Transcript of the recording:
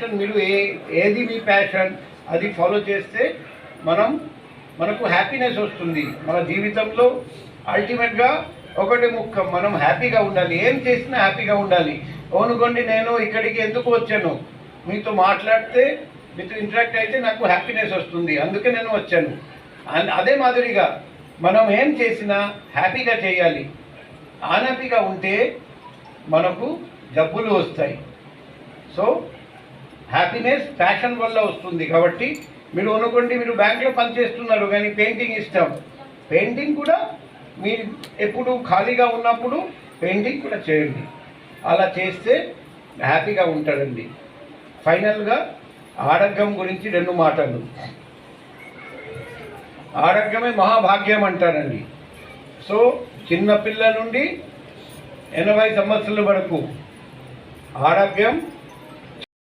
Passion మీరు ఏది మీ passion అది ఫాలో చేస్తే మనకు హ్యాపీనెస్ వస్తుంది. మన జీవితంలో అల్టిమేట్గా ఒకటి ముఖ్యం, మనం హ్యాపీగా ఉండాలి. ఏం చేసినా హ్యాపీగా ఉండాలి. అనుకోండి నేను ఇక్కడికి ఎందుకు వచ్చాను, మీతో మాట్లాడితే మీతో ఇంటరాక్ట్ అయితే నాకు హ్యాపీనెస్ వస్తుంది, అందుకే నేను వచ్చాను. అదే మాదిరిగా మనం ఏం చేసినా హ్యాపీగా చేయాలి. అన్హ్యాపీగా ఉంటే మనకు జబ్బులు వస్తాయి. సో హ్యాపీనెస్ ప్యాషన్ వల్ల వస్తుంది. కాబట్టి మీరు అనుకోండి మీరు బ్యాంక్లో పనిచేస్తున్నారు కానీ పెయింటింగ్ ఇష్టం, పెయింటింగ్ కూడా మీరు ఎప్పుడు ఖాళీగా ఉన్నప్పుడు పెయింటింగ్ కూడా చేయండి. అలా చేస్తే హ్యాపీగా ఉంటారండి. ఫైనల్గా ఆరోగ్యం గురించి 2 మాటలు. ఆరోగ్యమే మహాభాగ్యం అంటారండి. సో చిన్నపిల్ల నుండి 80 సంవత్సరాల వరకు ఆరోగ్యం